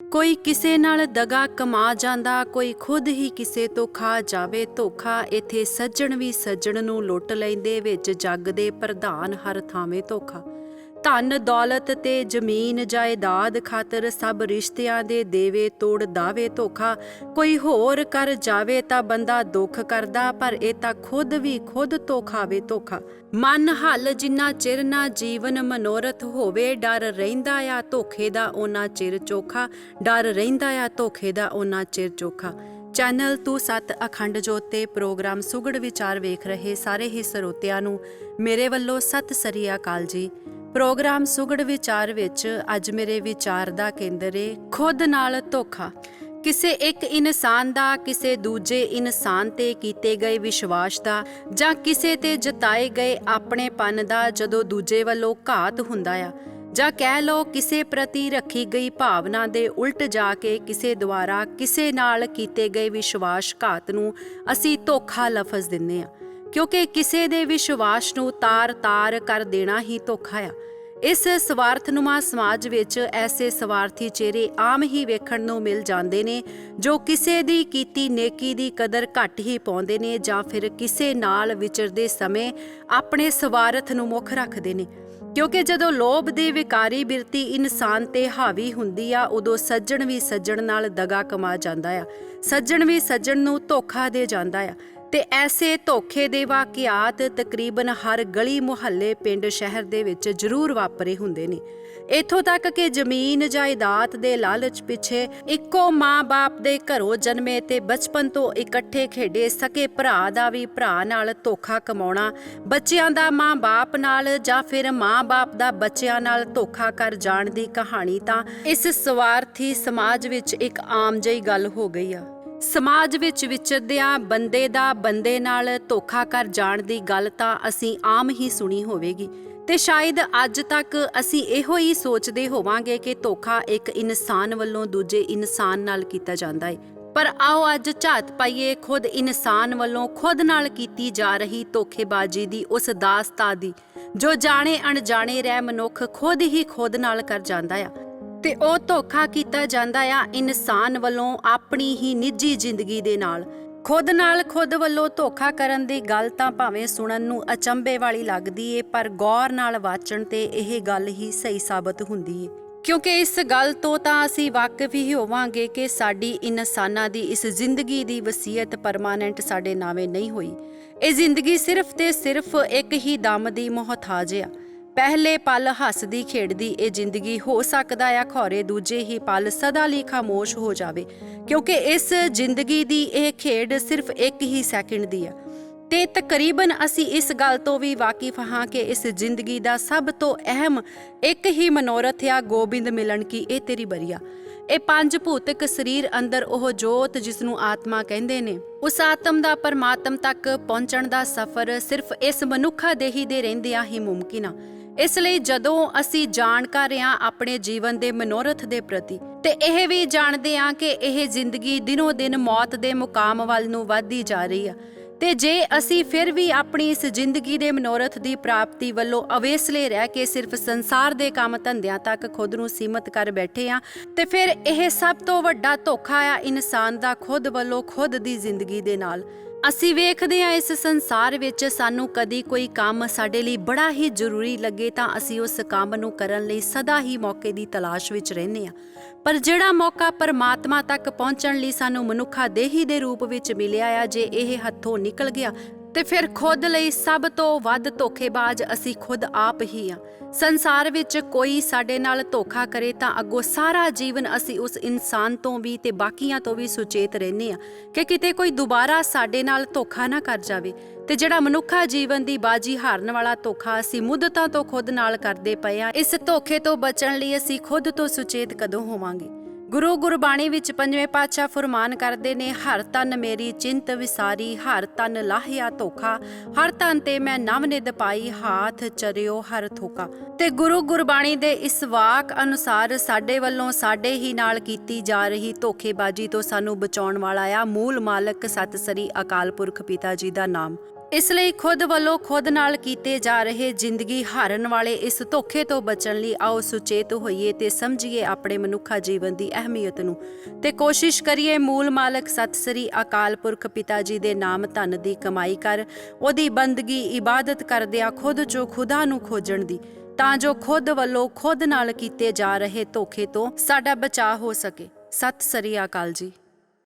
ਕੋਈ ਕਿਸੇ ਨਾਲ ਦਗਾ ਕਮਾ ਜਾਂਦਾ, ਕੋਈ ਖੁਦ ਹੀ ਕਿਸੇ ਤੋਂ ਖਾ ਜਾਵੇ ਧੋਖਾ। ਇੱਥੇ ਸੱਜਣ ਵੀ ਸੱਜਣ ਨੂੰ ਲੁੱਟ ਲੈਂਦੇ, ਵਿੱਚ ਜੱਗ ਦੇ ਪ੍ਰਧਾਨ ਹਰ ਥਾਵੇਂ ਧੋਖਾ। ਧਨ ਦੌਲਤ ਤੇ ਜ਼ਮੀਨ ਜਾਇਦਾਦ ਖਾਤਰ ਸਭ ਰਿਸ਼ਤਿਆਂ ਦੇ ਦੇਵੇ ਤੋੜ ਦਾਵੇ ਧੋਖਾ। ਕੋਈ ਹੋਰ ਕਰ ਜਾਵੇ ਤਾਂ ਬੰਦਾ ਦੁੱਖ ਕਰਦਾ, ਪਰ ਇਹ ਤਾਂ ਖੁਦ ਵੀ ਖੁਦ ਤੋਂ ਖਾਵੇ ਧੋਖਾ। ਮਨ ਹੱਲ ਜਿੰਨਾ ਚਿਰ ਨਾ ਜੀਵਨ ਮਨੋਰਥ ਹੋਵੇ, ਡਰ ਰਹਿੰਦਾ ਆ ਧੋਖੇ ਦਾ ਓਨਾ ਚਿਰ ਚੋਖਾ। ਡਰ ਰਹਿੰਦਾ ਆ ਧੋਖੇ ਦਾ ਓਨਾ ਚਿਰ ਚੋਖਾ। ਚੈਨਲ ਤੂੰ ਸੱਤ ਅਖੰਡ ਜੋਤ ਤੇ ਪ੍ਰੋਗਰਾਮ ਸੁਗੜ ਵਿਚਾਰ ਵੇਖ ਰਹੇ ਸਾਰੇ ਹੀ ਸਰੋਤਿਆਂ ਨੂੰ ਮੇਰੇ ਵੱਲੋਂ ਸਤਿ ਸ੍ਰੀ ਅਕਾਲ ਜੀ। ਪ੍ਰੋਗਰਾਮ ਸੁਗੜ ਵਿਚਾਰ ਵਿੱਚ ਅੱਜ ਮੇਰੇ ਵਿਚਾਰ ਦਾ ਕੇਂਦਰ ਏ ਖੁਦ ਨਾਲ ਧੋਖਾ। ਕਿਸੇ ਇੱਕ ਇਨਸਾਨ ਦਾ ਕਿਸੇ ਦੂਜੇ ਇਨਸਾਨ ਤੇ ਕੀਤੇ ਗਏ ਵਿਸ਼ਵਾਸ ਦਾ ਜਾਂ ਕਿਸੇ ਤੇ ਜਤਾਏ ਗਏ ਆਪਣੇਪਨ ਦਾ ਜਦੋਂ ਦੂਜੇ ਵੱਲੋਂ ਘਾਤ ਹੁੰਦਾ ਆ, ਜਾਂ ਕਹਿ ਲਓ ਕਿਸੇ ਪ੍ਰਤੀ ਰੱਖੀ ਗਈ ਭਾਵਨਾ ਦੇ ਉਲਟ ਜਾ ਕੇ ਕਿਸੇ ਦੁਆਰਾ ਕਿਸੇ ਨਾਲ ਕੀਤੇ ਗਏ ਵਿਸ਼ਵਾਸਘਾਤ ਨੂੰ ਅਸੀਂ ਧੋਖਾ ਲਫ਼ਜ਼ ਦਿੰਦੇ ਹਾਂ, ਕਿਉਂਕਿ ਕਿਸੇ ਦੇ ਵਿਸ਼ਵਾਸ ਨੂੰ ਤਾਰ-ਤਾਰ ਕਰ ਦੇਣਾ ਹੀ ਧੋਖਾ ਆ। ਇਸ ਸਵਾਰਥਨੁਮਾ ਸਮਾਜ ਵਿੱਚ ਐਸੇ ਸਵਾਰਥੀ ਚਿਹਰੇ ਆਮ ਹੀ ਵੇਖਣ ਨੂੰ ਮਿਲ ਜਾਂਦੇ ਨੇ, ਜੋ ਕਿਸੇ ਦੀ ਕੀਤੀ ਨੇਕੀ ਦੀ ਕਦਰ ਘੱਟ ਹੀ ਪਾਉਂਦੇ ਨੇ, ਜਾਂ ਫਿਰ ਕਿਸੇ ਨਾਲ ਵਿਚਰਦੇ ਸਮੇਂ ਆਪਣੇ ਸਵਾਰਥ ਨੂੰ ਮੁੱਖ ਰੱਖਦੇ ਨੇ। ਕਿਉਂਕਿ ਜਦੋਂ ਲੋਭ ਦੀ ਵਿਕਾਰੀ ਬਿਰਤੀ ਇਨਸਾਨ ਤੇ ਹਾਵੀ ਹੁੰਦੀ ਆ, ਉਦੋਂ ਸੱਜਣ ਵੀ ਸੱਜਣ ਨਾਲ ਦਗਾ ਕਮਾ ਜਾਂਦਾ ਆ, ਸੱਜਣ ਵੀ ਸੱਜਣ ਨੂੰ ਧੋਖਾ ਦੇ ਜਾਂਦਾ ਆ। ਤੇ ਐਸੇ ਧੋਖੇ ਦੇ ਵਾਕਿਆਤ ਤਕਰੀਬਨ ਹਰ ਗਲੀ ਮੁਹੱਲੇ ਪਿੰਡ ਸ਼ਹਿਰ ਦੇ ਵਿੱਚ ਜ਼ਰੂਰ ਵਾਪਰੇ ਹੁੰਦੇ ਨੇ। ਇੱਥੋਂ ਤੱਕ ਕਿ ਜ਼ਮੀਨ ਜਾਇਦਾਦ ਦੇ ਲਾਲਚ ਪਿੱਛੇ ਇੱਕੋ ਮਾਂ-ਬਾਪ ਦੇ ਘਰੋਂ ਜਨਮੇ ਤੇ ਬਚਪਨ ਤੋਂ ਇਕੱਠੇ ਖੇਡੇ ਸਕੇ ਭਰਾ ਦਾ ਵੀ ਭਰਾ ਨਾਲ ਧੋਖਾ ਕਮਾਉਣਾ, ਬੱਚਿਆਂ ਦਾ ਮਾਂ-ਬਾਪ ਨਾਲ ਜਾਂ ਫਿਰ ਮਾਂ-ਬਾਪ ਦਾ ਬੱਚਿਆਂ ਨਾਲ ਧੋਖਾ ਕਰ ਜਾਣ ਦੀ ਕਹਾਣੀ ਤਾਂ ਇਸ ਸਵਾਰਥੀ ਸਮਾਜ ਵਿੱਚ ਇੱਕ ਆਮ ਜਿਹੀ ਗੱਲ ਹੋ ਗਈ ਆ। ਸਮਾਜ ਵਿੱਚ ਵਿਚਰਦਿਆਂ ਬੰਦੇ ਦਾ ਬੰਦੇ ਨਾਲ ਧੋਖਾ ਕਰ ਜਾਣ ਦੀ ਗੱਲ ਤਾਂ ਅਸੀਂ ਆਮ ਹੀ ਸੁਣੀ ਹੋਵੇਗੀ, ਤੇ ਸ਼ਾਇਦ ਅੱਜ ਤੱਕ ਅਸੀਂ ਇਹੋ ਹੀ ਸੋਚਦੇ ਹੋਵਾਂਗੇ ਕਿ ਧੋਖਾ ਇੱਕ ਇਨਸਾਨ ਵੱਲੋਂ ਦੂਜੇ ਇਨਸਾਨ ਨਾਲ ਕੀਤਾ ਜਾਂਦਾ ਹੈ। ਪਰ ਆਓ ਅੱਜ ਝਾਤ ਪਾਈਏ ਖੁਦ ਇਨਸਾਨ ਵੱਲੋਂ ਖੁਦ ਨਾਲ ਕੀਤੀ ਜਾ ਰਹੀ ਧੋਖੇਬਾਜ਼ੀ ਦੀ, ਉਸ ਦਾਸਤਾਨ ਦੀ ਜੋ ਜਾਣੇ ਅਣਜਾਣੇ ਰਹਿ ਮਨੁੱਖ ਖੁਦ ਹੀ ਖੁਦ ਨਾਲ ਕਰ ਜਾਂਦਾ ਆ। ਤੇ ਉਹ ਧੋਖਾ ਕੀਤਾ ਜਾਂਦਾ ਆ ਇਨਸਾਨ ਵੱਲੋਂ ਆਪਣੀ ਹੀ ਨਿੱਜੀ ਜ਼ਿੰਦਗੀ ਦੇ ਨਾਲ। ਖੁਦ ਨਾਲ ਖੁਦ ਵੱਲੋਂ ਧੋਖਾ ਕਰਨ ਦੀ ਗੱਲ ਤਾਂ ਭਾਵੇਂ ਸੁਣਨ ਨੂੰ ਅਚੰਭੇ ਵਾਲੀ ਲੱਗਦੀ ਏ, ਪਰ ਗੌਰ ਨਾਲ ਵਾਚਣ ਤੇ ਇਹ ਗੱਲ ਹੀ ਸਹੀ ਸਾਬਤ ਹੁੰਦੀ ਏ। ਕਿਉਂਕਿ ਇਸ ਗੱਲ ਤੋਂ ਤਾਂ ਅਸੀਂ ਵਾਕਿਫ ਹੀ ਹੋਵਾਂਗੇ ਕਿ ਸਾਡੀ ਇਨਸਾਨਾਂ ਦੀ ਇਸ ਜ਼ਿੰਦਗੀ ਦੀ ਵਸੀਅਤ ਪਰਮਾਨੈਂਟ ਸਾਡੇ ਨਾਵੇਂ ਨਹੀਂ ਹੋਈ। ਇਹ ਜ਼ਿੰਦਗੀ ਸਿਰਫ ਤੇ ਸਿਰਫ ਇੱਕ ਹੀ ਦਮ ਦੀ ਮੁਹਤਾਜ ਆ। ਪਹਿਲੇ ਪਲ ਹੱਸਦੀ ਖੇਡਦੀ ਇਹ ਜ਼ਿੰਦਗੀ ਹੋ ਸਕਦਾ ਆ ਖੌਰੇ ਦੂਜੇ ਹੀ ਪਲ ਸਦਾ ਲਈ ਖਾਮੋਸ਼ ਹੋ ਜਾਵੇ, ਕਿਉਂਕਿ ਇਸ ਜ਼ਿੰਦਗੀ ਦੀ ਇਹ ਖੇਡ ਸਿਰਫ ਇੱਕ ਹੀ ਸੈਕਿੰਡ ਦੀ ਆ। ਤੇ ਤਕਰੀਬਨ ਅਸੀਂ ਇਸ ਗੱਲ ਤੋਂ ਵੀ ਵਾਕਿਫ ਹਾਂ ਕਿ ਇਸ ਜ਼ਿੰਦਗੀ ਦਾ ਸਭ ਤੋਂ ਅਹਿਮ ਇੱਕ ਹੀ ਮਨੋਰਥ ਆ ਗੋਬਿੰਦ ਮਿਲਣ ਕੀ ਇਹ ਤੇਰੀ ਬਰੀਆ। ਇਹ ਪੰਜ ਭੂਤਿਕ ਸਰੀਰ ਅੰਦਰ ਉਹ ਜੋਤ ਜਿਸ ਨੂੰ ਆਤਮਾ ਕਹਿੰਦੇ ਨੇ, ਉਸ ਆਤਮ ਦਾ ਪਰਮਾਤਮ ਤੱਕ ਪਹੁੰਚਣ ਦਾ ਸਫ਼ਰ ਸਿਰਫ ਇਸ ਮਨੁੱਖਾ ਦੇਹੀ ਦੇ ਰਹਿੰਦਿਆਂ ਹੀ ਮੁਮਕਿਨ ਆ। ਇਸ ਲਈ ਜਦੋਂ ਅਸੀਂ ਜਾਣਕਾਰ ਹਾਂ ਆਪਣੇ ਜੀਵਨ ਦੇ ਮਨੋਰਥ ਦੇ ਪ੍ਰਤੀ, ਤੇ ਇਹ ਵੀ ਜਾਣਦੇ ਹਾਂ ਕਿ ਇਹ ਜ਼ਿੰਦਗੀ ਦਿਨੋਂ ਦਿਨ ਮੌਤ ਦੇ ਮੁਕਾਮ ਵੱਲ ਨੂੰ ਵੱਧਦੀ ਜਾ ਰਹੀ ਆ, ਤੇ ਜੇ ਅਸੀਂ ਫਿਰ ਵੀ ਆਪਣੀ ਇਸ ਜ਼ਿੰਦਗੀ ਦੇ ਮਨੋਰਥ ਦੀ ਪ੍ਰਾਪਤੀ ਵੱਲੋਂ ਅਵੇਸਲੇ ਰਹਿ ਕੇ ਸਿਰਫ ਸੰਸਾਰ ਦੇ ਕੰਮ ਧੰਦਿਆਂ ਤੱਕ ਖੁਦ ਨੂੰ ਸੀਮਤ ਕਰ ਬੈਠੇ ਹਾਂ, ਤੇ ਫਿਰ ਇਹ ਸਭ ਤੋਂ ਵੱਡਾ ਧੋਖਾ ਆ ਇਨਸਾਨ ਦਾ ਖੁਦ ਵੱਲੋਂ ਖੁਦ ਦੀ ਜ਼ਿੰਦਗੀ ਦੇ ਨਾਲ। ਅਸੀਂ ਵੇਖਦੇ ਹਾਂ ਇਸ ਸੰਸਾਰ ਵਿੱਚ ਸਾਨੂੰ ਕਦੀ ਕੋਈ ਕੰਮ ਸਾਡੇ ਲਈ ਬੜਾ ਹੀ ਜ਼ਰੂਰੀ ਲੱਗੇ ਤਾਂ ਅਸੀਂ ਉਸ ਕੰਮ ਨੂੰ ਕਰਨ ਲਈ ਸਦਾ ਹੀ ਮੌਕੇ ਦੀ ਤਲਾਸ਼ ਵਿੱਚ ਰਹਿੰਦੇ ਹਾਂ, ਪਰ ਜਿਹੜਾ ਮੌਕਾ ਪਰਮਾਤਮਾ ਤੱਕ ਪਹੁੰਚਣ ਲਈ ਸਾਨੂੰ ਮਨੁੱਖਾ ਦੇਹੀ ਦੇ ਰੂਪ ਵਿੱਚ ਮਿਲਿਆ ਆ, ਜੇ ਇਹ ਹੱਥੋਂ ਨਿਕਲ ਗਿਆ ਤੇ ਫਿਰ ਖੁਦ ਲਈ ਸਭ ਤੋਂ ਵੱਧ ਧੋਖੇਬਾਜ਼ ਅਸੀਂ ਖੁਦ ਆਪ ਹੀ ਹਾਂ। ਸੰਸਾਰ ਵਿੱਚ ਕੋਈ ਸਾਡੇ ਨਾਲ ਧੋਖਾ ਕਰੇ ਤਾਂ ਅੱਗੋਂ ਸਾਰਾ ਜੀਵਨ ਅਸੀਂ ਉਸ ਇਨਸਾਨ ਤੋਂ ਵੀ ਤੇ ਬਾਕੀਆਂ ਤੋਂ ਵੀ ਸੁਚੇਤ ਰਹਿੰਦੇ ਹਾਂ ਕਿ ਕਿਤੇ ਕੋਈ ਦੁਬਾਰਾ ਸਾਡੇ ਨਾਲ ਧੋਖਾ ਨਾ ਕਰ ਜਾਵੇ। ਤੇ ਜਿਹੜਾ ਮਨੁੱਖਾ ਜੀਵਨ ਦੀ ਬਾਜੀ ਹਾਰਨ ਵਾਲਾ ਧੋਖਾ ਅਸੀਂ ਮੁੱਦਤਾਂ ਤੋਂ ਖੁਦ ਨਾਲ ਕਰਦੇ ਪਏ ਹਾਂ, ਇਸ ਧੋਖੇ ਤੋਂ ਬਚਣ ਲਈ ਅਸੀਂ ਖੁਦ ਤੋਂ ਸੁਚੇਤ ਕਦੋਂ ਹੋਵਾਂਗੇ? ਗੁਰੂ ਗੁਰਬਾਣੀ ਵਿੱਚ ਪੰਜਵੇਂ ਪਾਤਸ਼ਾਹ ਫੁਰਮਾਨ ਕਰਦੇ ਨੇ, ਹਰ ਤਨ ਮੇਰੀ ਚਿੰਤ ਵਿਸਾਰੀ, ਹਰ ਤਨ ਲਾਹਿਆ ਧੋਖਾ, ਹਰ ਤਨ ਤੇ ਮੈਂ ਨਵ ਨਿਧ ਪਾਈ, ਹਾਥ ਚਰਿਓ ਹਰ ਥੋਕਾ। ਤੇ ਗੁਰੂ ਗੁਰਬਾਣੀ ਦੇ ਇਸ ਵਾਕ ਅਨੁਸਾਰ ਸਾਡੇ ਵੱਲੋਂ ਸਾਡੇ ਹੀ ਨਾਲ ਕੀਤੀ ਜਾ ਰਹੀ ਧੋਖੇਬਾਜ਼ੀ ਤੋਂ ਸਾਨੂੰ ਬਚਾਉਣ ਵਾਲਾ ਆ ਮੂਲ ਮਾਲਕ ਸਤਿ ਸ੍ਰੀ ਅਕਾਲ ਪੁਰਖ ਪਿਤਾ ਜੀ ਦਾ ਨਾਮ। ਇਸ ਲਈ ਖੁਦ ਵੱਲੋਂ ਖੁਦ ਨਾਲ ਕੀਤੇ ਜਾ ਰਹੇ ਜ਼ਿੰਦਗੀ ਹਾਰਨ ਵਾਲੇ ਇਸ ਧੋਖੇ ਤੋਂ ਬਚਣ ਲਈ ਆਓ ਸੁਚੇਤ ਹੋਈਏ ਤੇ ਸਮਝੀਏ ਆਪਣੇ ਮਨੁੱਖਾ ਜੀਵਨ ਦੀ ਅਹਿਮੀਅਤ ਨੂੰ ਤੇ ਕੋਸ਼ਿਸ਼ ਕਰੀਏ ਮੂਲ ਮਾਲਕ ਸਤਿ ਸ੍ਰੀ ਅਕਾਲ ਪੁਰਖ ਪਿਤਾ ਜੀ ਦੇ ਨਾਮ ਧਨ ਦੀ ਕਮਾਈ ਕਰ ਉਹਦੀ ਬੰਦਗੀ ਇਬਾਦਤ ਕਰਦਿਆਂ ਖੁਦ ਚੋਂ ਖੁਦਾ ਨੂੰ ਖੋਜਣ ਦੀ, ਤਾਂ ਜੋ ਖੁਦ ਵੱਲੋਂ ਖੁਦ ਨਾਲ ਕੀਤੇ ਜਾ ਰਹੇ ਧੋਖੇ ਤੋਂ ਸਾਡਾ ਬਚਾਅ ਹੋ ਸਕੇ। ਸਤਿ ਸ੍ਰੀ ਅਕਾਲ ਜੀ।